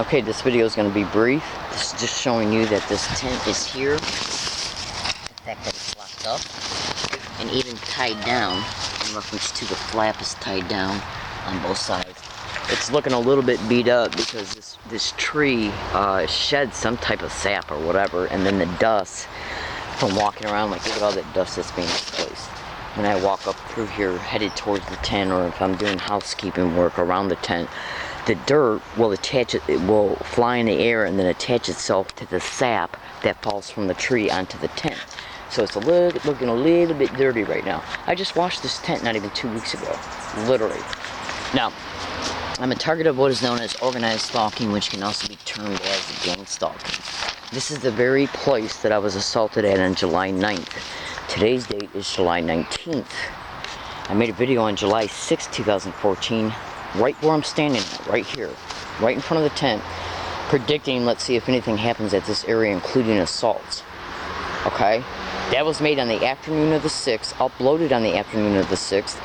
Okay, this video is going to be brief. This is just showing you that this tent is here. The fact that it's locked up and even tied down in reference to the flap is tied down on both sides. It's looking a little bit beat up because this tree shed some type of sap or whatever, and then the dust from walking around, like look at all that dust that's being displaced. When I walk up through here headed towards the tent, or if I'm doing housekeeping work around the tent, the dirt will attach, it will fly in the air and then attach itself to the sap that falls from the tree onto the tent. So it's looking a little bit dirty right now. I just washed this tent not even 2 weeks ago, literally. Now, I'm a target of what is known as organized stalking, which can also be termed as gang stalking. This is the very place that I was assaulted at on July 9th. Today's date is July 19th. I made a video on July 6, 2014, right where I'm standing, right here, right in front of the tent, predicting, let's see if anything happens at this area, including assaults. Okay? That was made on the afternoon of the 6th, uploaded on the afternoon of the 6th,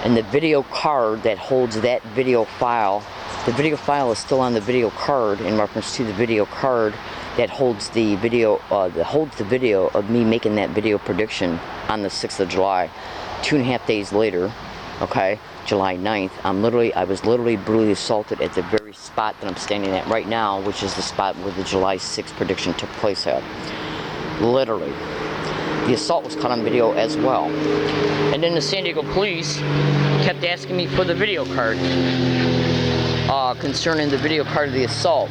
and the video card that holds that video file, the video file is still on the video card in reference to the video card that holds the video, of me making that video prediction on the 6th of July. 2.5 days later, okay, July 9th, I was literally brutally assaulted at the very spot that I'm standing at right now, which is the spot where the July 6th prediction took place at. Literally. The assault was caught on video as well. And then the San Diego police kept asking me for the video card concerning the video card of the assault.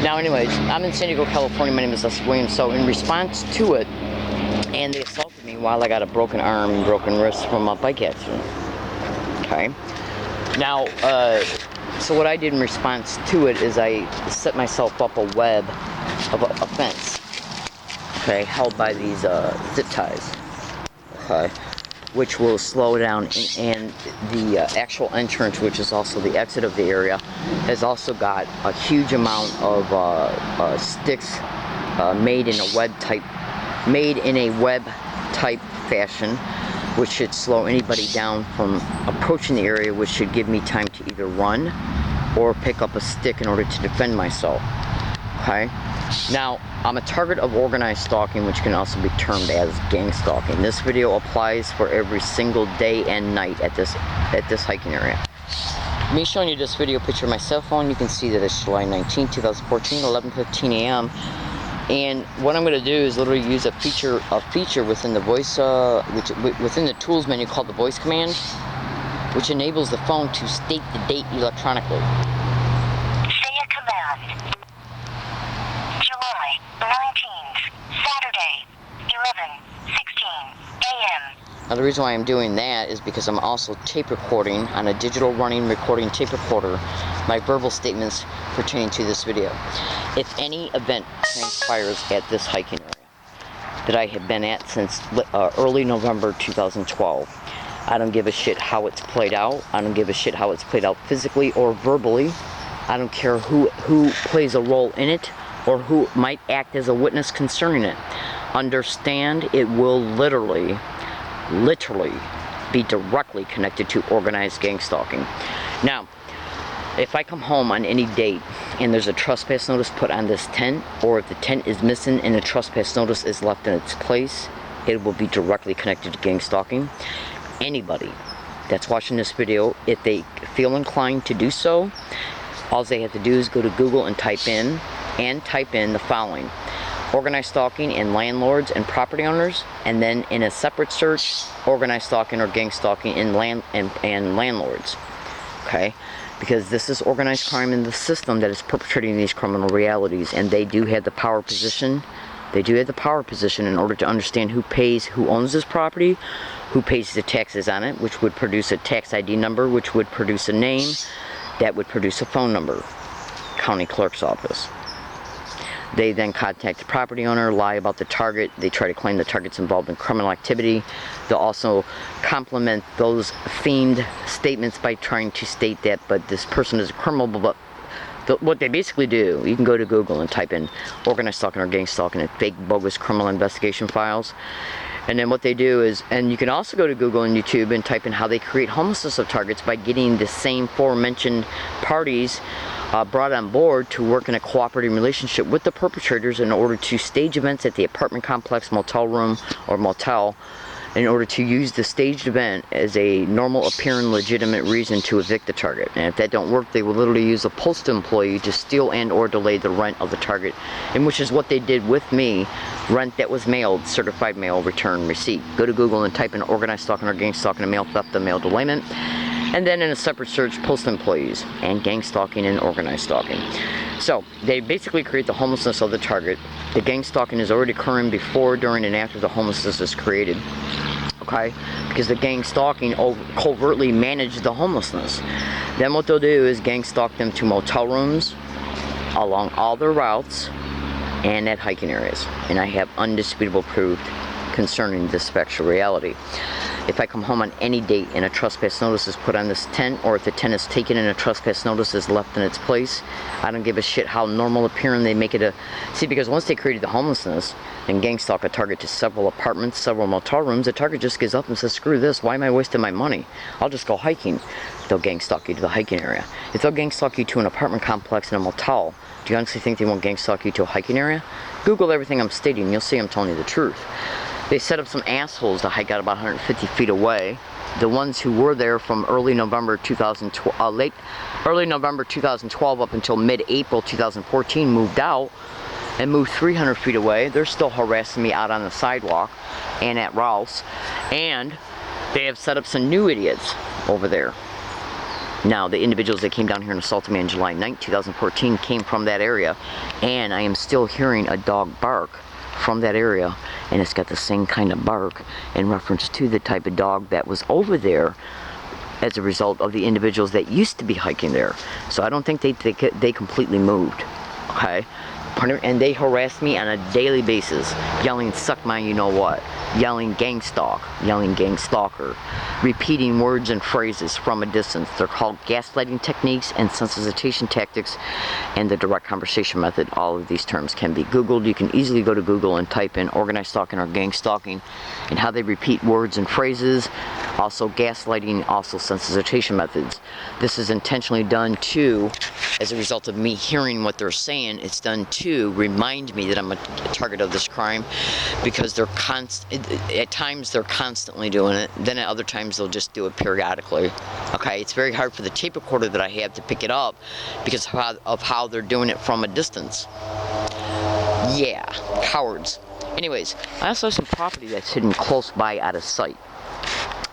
Now anyways, I'm in San Diego, California. My name is Les Williams. So in response to it, and they assaulted me while I got a broken arm and broken wrist from a bike accident. Okay. Now, so what I did in response to it is I set myself up a web of a fence, okay, held by these zip ties, okay, which will slow down, and the actual entrance, which is also the exit of the area, has also got a huge amount of sticks made in a web type fashion, which should slow anybody down from approaching the area, which should give me time to either run or pick up a stick in order to defend myself. Okay? Now, I'm a target of organized stalking, which can also be termed as gang stalking. This video applies for every single day and night at this hiking area. Me showing you this video picture of my cell phone, you can see that it's July 19, 2014, 11:15 a.m. And what I'm going to do is literally use a feature within the voice, within the tools menu called the voice command, which enables the phone to state the date electronically. Say a command. July 19th, Saturday, 11:16 a.m. Now the reason why I'm doing that is because I'm also tape recording on a digital running recording tape recorder my verbal statements pertaining to this video. If any event transpires at this hiking area that I have been at since early November 2012, I don't give a shit how it's played out. I don't give a shit how it's played out physically or verbally. I don't care who plays a role in it or who might act as a witness concerning it. Understand, it will literally be directly connected to organized gang stalking. Now, if I come home on any date and there's a trespass notice put on this tent, or if the tent is missing and a trespass notice is left in its place, it will be directly connected to gang stalking. Anybody that's watching this video, if they feel inclined to do so, all they have to do is go to Google and type in the following: organized stalking and landlords and property owners, and then in a separate search, organized stalking or gang stalking and landlords. Okay? Because this is organized crime in the system that is perpetrating these criminal realities, and they do have the power position. They do have the power position in order to understand who owns this property, who pays the taxes on it, which would produce a tax ID number, which would produce a name, that would produce a phone number, county clerk's office. They then contact the property owner, lie about the target. They try to claim the target's involved in criminal activity. They'll also complement those themed statements by trying to state that, but this person is a criminal. But what they basically do, you can go to Google and type in organized stalking or gang stalking and fake bogus criminal investigation files. And then what they do is, and you can also go to Google and YouTube and type in how they create homelessness of targets by getting the same aforementioned parties brought on board to work in a cooperating relationship with the perpetrators in order to stage events at the apartment complex, motel room, or motel, in order to use the staged event as a normal appearing legitimate reason to evict the target. And if that don't work, they will literally use a postal employee to steal and or delay the rent of the target, and which is what they did with me. Rent that was mailed, certified mail, return receipt. Go to Google and type in organized stalking or gang stalking and mail theft and mail delayment. And then in a separate search, postal employees and gang stalking and organized stalking. So they basically create the homelessness of the target. The gang stalking is already occurring before, during, and after the homelessness is created. Okay, because the gang stalking covertly manage the homelessness. Then what they'll do is gang stalk them to motel rooms along all their routes and at hiking areas. And I have undisputable proof concerning this factual reality. If I come home on any date and a trespass notice is put on this tent, or if the tent is taken and a trespass notice is left in its place, I don't give a shit how normal appearing they make it a... See, because once they created the homelessness and gang stalk a target to several apartments, several motel rooms, the target just gives up and says, screw this, why am I wasting my money? I'll just go hiking. They'll gang stalk you to the hiking area. If they'll gang stalk you to an apartment complex and a motel, do you honestly think they won't gang stalk you to a hiking area? Google everything I'm stating, you'll see I'm telling you the truth. They set up some assholes to hike out about 150 feet away. The ones who were there from early November 2012, early November 2012 up until mid-April 2014 moved out and moved 300 feet away. They're still harassing me out on the sidewalk and at Ralph's. And they have set up some new idiots over there. Now, the individuals that came down here and assaulted me on July 9th, 2014 came from that area. And I am still hearing a dog bark from that area, and it's got the same kind of bark in reference to the type of dog that was over there as a result of the individuals that used to be hiking there. So I don't think they completely moved, okay? And they harassed me on a daily basis, yelling, suck my you know what, yelling gang stalk, yelling gang stalker, repeating words and phrases from a distance. They're called gaslighting techniques and sensitization tactics, and the direct conversation method. All of these terms can be Googled. You can easily go to Google and type in organized stalking or gang stalking and how they repeat words and phrases. Also gaslighting, also sensitization methods. This is intentionally done to, as a result of me hearing what they're saying, it's done to remind me that I'm a target of this crime, because they're at times they're constantly doing it, then at other times they'll just do it periodically. Okay, it's very hard for the tape recorder that I have to pick it up because of how they're doing it from a distance. Yeah, cowards. Anyways, I also have some property that's hidden close by, out of sight.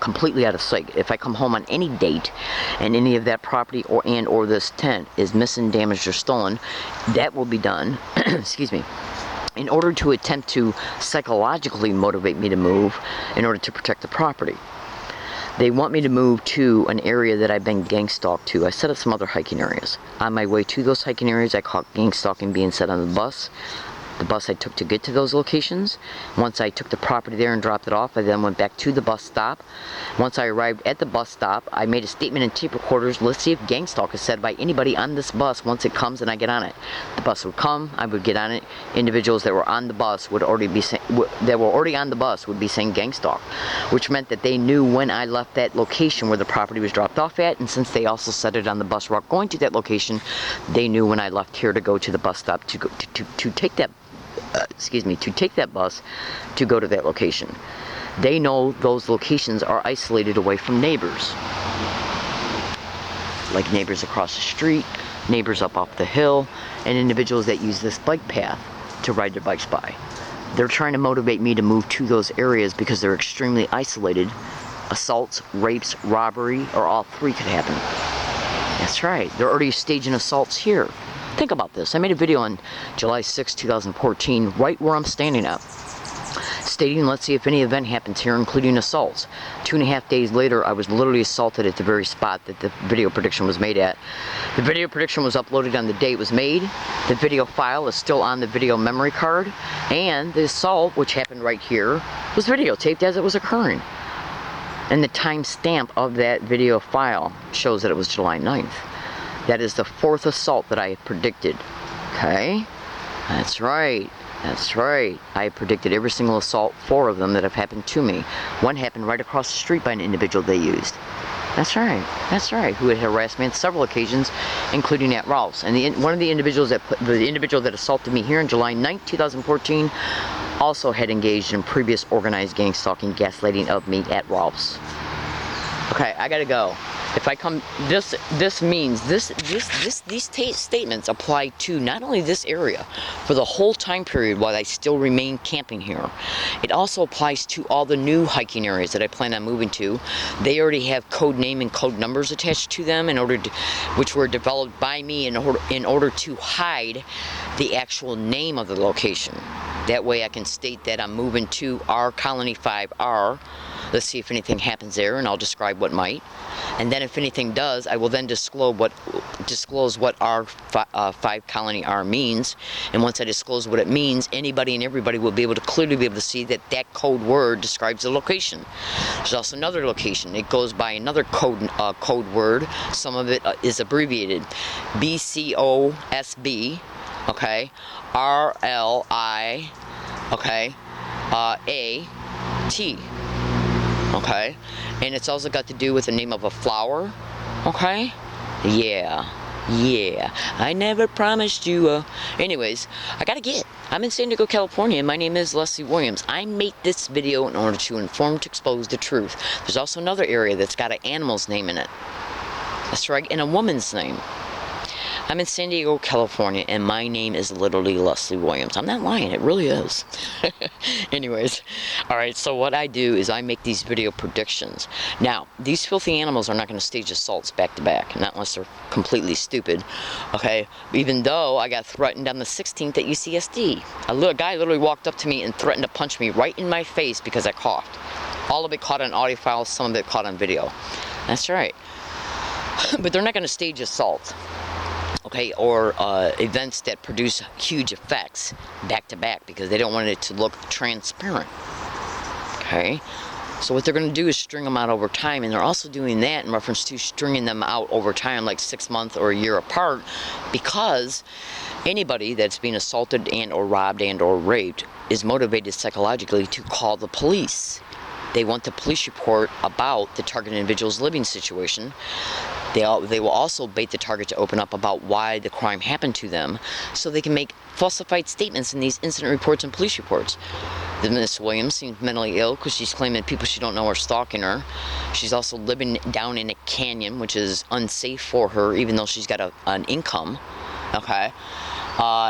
Completely out of sight. If I come home on any date and any of that property or this tent is missing, damaged, or stolen, that will be done, excuse me, in order to attempt to psychologically motivate me to move in order to protect the property. They want me to move to an area that I've been gang stalked to. I set up some other hiking areas. On my way to those hiking areas, I caught gang stalking being set on the bus. The bus I took to get to those locations. Once I took the property there and dropped it off, I then went back to the bus stop. Once I arrived at the bus stop, I made a statement in tape recorders. Let's see if gang stalk is said by anybody on this bus once it comes and I get on it. The bus would come, I would get on it. Individuals that were on the bus would already be on the bus would be saying gang stalk, which meant that they knew when I left that location where the property was dropped off at, and since they also said it on the bus route going to that location, they knew when I left here to go to the bus stop to take that to take that bus to go to that location. They know those locations are isolated away from neighbors. Like neighbors across the street, neighbors up off the hill, and individuals that use this bike path to ride their bikes by. They're trying to motivate me to move to those areas because they're extremely isolated. Assaults, rapes, robbery, or all three could happen. That's right, they're already staging assaults here. Think about this. I made a video on July 6, 2014, right where I'm standing at, stating, let's see if any event happens here, including assaults. 2.5 days later, I was literally assaulted at the very spot that the video prediction was made at. The video prediction was uploaded on the day it was made. The video file is still on the video memory card, and the assault, which happened right here, was videotaped as it was occurring. And the time stamp of that video file shows that it was July 9th. That is the 4th assault that I have predicted. Okay? That's right. That's right. I predicted every single assault, 4 of them that have happened to me. One happened right across the street by an individual they used. That's right. That's right. Who had harassed me on several occasions, including at Ralph's. And one of the individuals the individual that assaulted me here on July 9th, 2014, also had engaged in previous organized gang stalking, gaslighting of me at Ralph's. Okay, I gotta go. If I come, this means these statements apply to not only this area, for the whole time period while I still remain camping here. It also applies to all the new hiking areas that I plan on moving to. They already have code name and code numbers attached to them which were developed by me in order to hide the actual name of the location. That way I can state that I'm moving to R Colony 5R. Let's see if anything happens there, and I'll describe what might. And then if anything does, I will then disclose what R5 Colony R means. And once I disclose what it means, anybody and everybody will be able to clearly see that that code word describes the location. There's also another location. It goes by another code word. Some of it is abbreviated. BCOSB, okay, RLI, okay, AT. Okay, and it's also got to do with the name of a flower. Okay, yeah, I never promised you anyways, I gotta get. I'm in San Diego, California, and my name is Leslie Williams. I make this video in order to inform, to expose the truth. There's also another area that's got an animal's name in it. That's right, and a woman's name. I'm in San Diego, California, and my name is literally Leslie Williams. I'm not lying, it really is. Anyways, alright, so what I do is I make these video predictions. Now, these filthy animals are not going to stage assaults back to back, not unless they're completely stupid, okay? Even though I got threatened on the 16th at UCSD. A guy literally walked up to me and threatened to punch me right in my face because I coughed. All of it caught on audio files, some of it caught on video. That's right. But they're not going to stage assault. Okay, or events that produce huge effects back to back because they don't want it to look transparent. Okay, so what they're going to do is string them out over time, and they're also doing that in reference to stringing them out over time, like 6 months or a year apart, because anybody that's being assaulted and or robbed and or raped is motivated psychologically to call the police. They want the police report about the target individual's living situation. They will also bait the target to open up about why the crime happened to them, so they can make falsified statements in these incident reports and police reports. The Miss Williams seems mentally ill because she's claiming people she don't know are stalking her. She's also living down in a canyon, which is unsafe for her, even though she's got an income. Okay.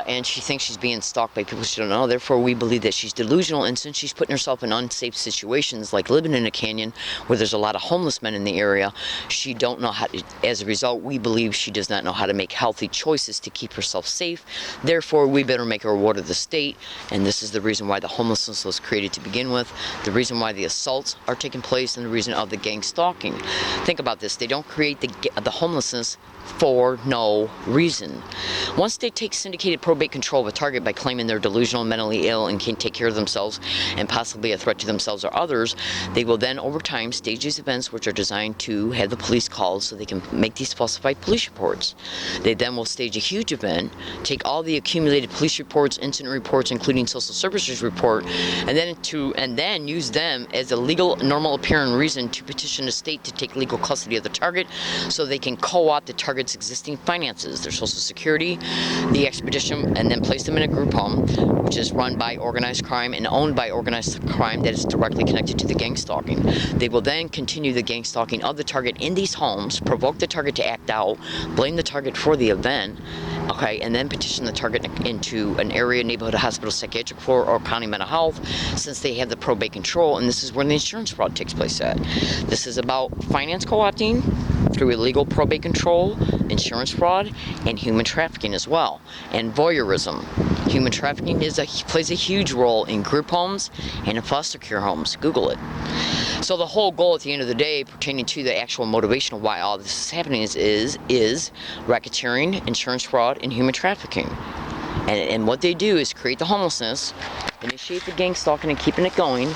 And she thinks she's being stalked by people she don't know. Therefore, we believe that she's delusional, and since she's putting herself in unsafe situations, like living in a canyon where there's a lot of homeless men in the area, she don't know how to, as a result, we believe she does not know how to make healthy choices to keep herself safe. Therefore, we better make her a ward of the state, and this is the reason why the homelessness was created to begin with, the reason why the assaults are taking place, and the reason of the gang stalking. Think about this. They don't create the homelessness for no reason. Once they take syndicated probate control of a target by claiming they're delusional, mentally ill, and can't take care of themselves and possibly a threat to themselves or others, they will then over time stage these events which are designed to have the police called so they can make these falsified police reports. They then will stage a huge event, take all the accumulated police reports, incident reports, including social services report, and then use them as a legal, normal appearing reason to petition the state to take legal custody of the target so they can co-opt the target's existing finances, their social security, the expedition, and then place them in a group home, which is run by organized crime and owned by organized crime that is directly connected to the gang stalking. They will then continue the gang stalking of the target in these homes, provoke the target to act out, blame the target for the event, okay, and then petition the target into an area, neighborhood, hospital, psychiatric floor, or county mental health, since they have the probate control, and this is where the insurance fraud takes place at. This is about finance co-opting through illegal probate control, insurance fraud, and human trafficking as well, and voyeurism. Human trafficking plays a huge role in group homes and in foster care homes. Google it. So the whole goal at the end of the day, pertaining to the actual motivation of why all this is happening, is racketeering, insurance fraud, and human trafficking. And what they do is create the homelessness, initiate the gang stalking and keeping it going,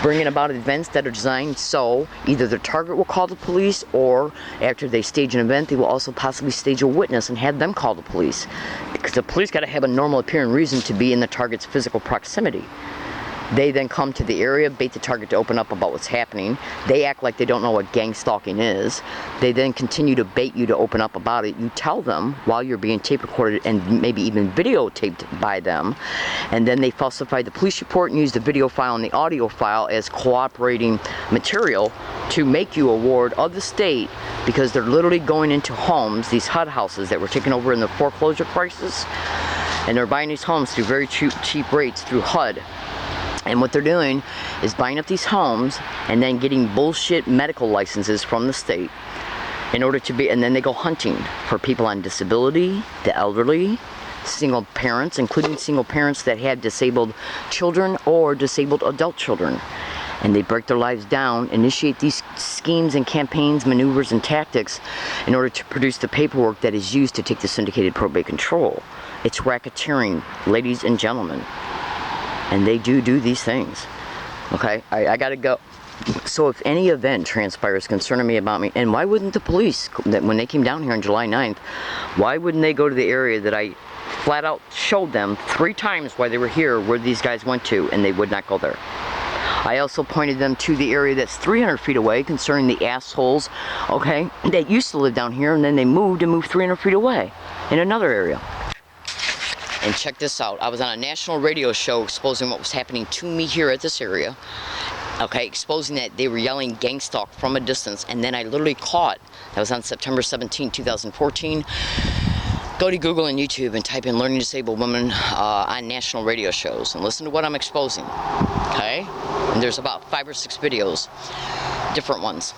bringing about events that are designed so either the target will call the police, or after they stage an event, they will also possibly stage a witness and have them call the police. Because the police got to have a normal appearing reason to be in the target's physical proximity. They then come to the area, bait the target to open up about what's happening. They act like they don't know what gang stalking is. They then continue to bait you to open up about it. You tell them while you're being tape recorded and maybe even videotaped by them. And then they falsify the police report and use the video file and the audio file as cooperating material to make you a ward of the state, because they're literally going into homes, these HUD houses that were taken over in the foreclosure crisis, and they're buying these homes through very cheap rates through HUD. And what they're doing is buying up these homes and then getting bullshit medical licenses from the state in order to be, and then they go hunting for people on disability, the elderly, single parents, including single parents that have disabled children or disabled adult children. And they break their lives down, initiate these schemes and campaigns, maneuvers and tactics in order to produce the paperwork that is used to take the syndicated probate control. It's racketeering, ladies and gentlemen. And they do these things. Okay, I gotta go. So if any event transpires concerning me about me, and why wouldn't the police, when they came down here on July 9th, why wouldn't they go to the area that I flat out showed them 3 times while they were here where these guys went to, and they would not go there? I also pointed them to the area that's 300 feet away concerning the assholes, okay, that used to live down here, and then they moved 300 feet away in another area. And check this out, I was on a national radio show exposing what was happening to me here at this area. Okay, exposing that they were yelling gang stalk from a distance, and then I literally caught, that was on September 17, 2014. Go to Google and YouTube and type in Learning Disabled Women on national radio shows and listen to what I'm exposing. Okay? And there's about 5 or 6 videos, different ones.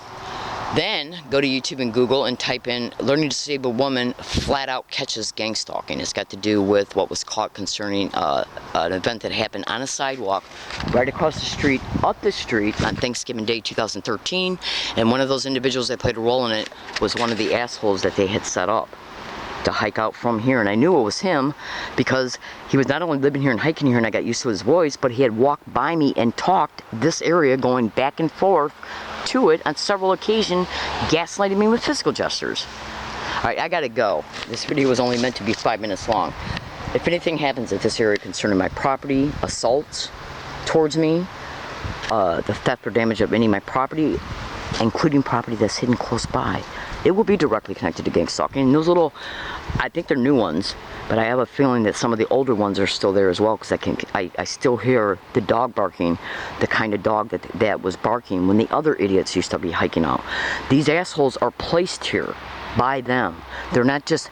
Then go to YouTube and Google and type in Learning Disabled Woman flat out catches gang stalking. It's got to do with what was caught concerning an event that happened on a sidewalk right across the street, up the street on Thanksgiving Day 2013. And one of those individuals that played a role in it was one of the assholes that they had set up to hike out from here. And I knew it was him because he was not only living here and hiking here, and I got used to his voice, but he had walked by me and talked this area, going back and forth to it on several occasions, gaslighting me with physical gestures. Alright, I gotta go. This video was only meant to be 5 minutes long. If anything happens at this area concerning my property, assaults towards me, the theft or damage of any of my property, including property that's hidden close by, it will be directly connected to gang stalking. And those little, I think they're new ones, but I have a feeling that some of the older ones are still there as well, because I still hear the dog barking, the kind of dog that was barking when the other idiots used to be hiking out. These assholes are placed here by them. They're not just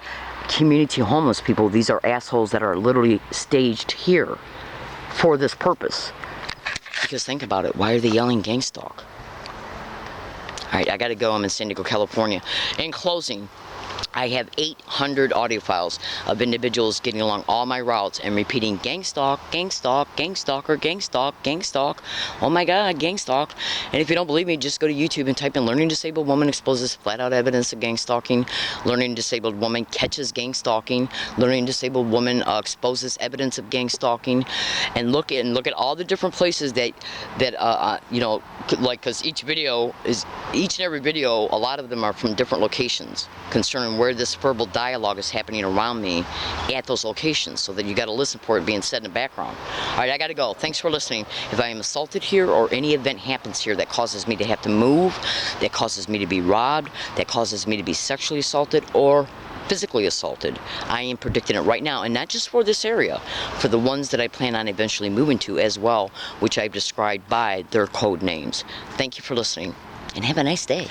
community homeless people. These are assholes that are literally staged here for this purpose. Because think about it, why are they yelling gang stalk? Alright, I gotta go. I'm in San Diego, California. In closing, I have 800 audio files of individuals getting along all my routes and repeating gang stalk, gang stalk, gang stalker, gang stalk, gang stalk. Oh my god, gang stalk. And if you don't believe me, just go to YouTube and type in Learning Disabled Woman exposes flat out evidence of gang stalking. Learning Disabled Woman catches gang stalking. Learning Disabled Woman exposes evidence of gang stalking. And look at all the different places that you know, like, because each and every video, a lot of them are from different locations concerning where this verbal dialogue is happening around me at those locations, so that you got to listen for it being said in the background. Alright, I got to go. Thanks for listening. If I am assaulted here, or any event happens here that causes me to have to move, that causes me to be robbed, that causes me to be sexually assaulted or physically assaulted, I am predicting it right now, and not just for this area, for the ones that I plan on eventually moving to as well, which I've described by their code names. Thank you for listening, and have a nice day.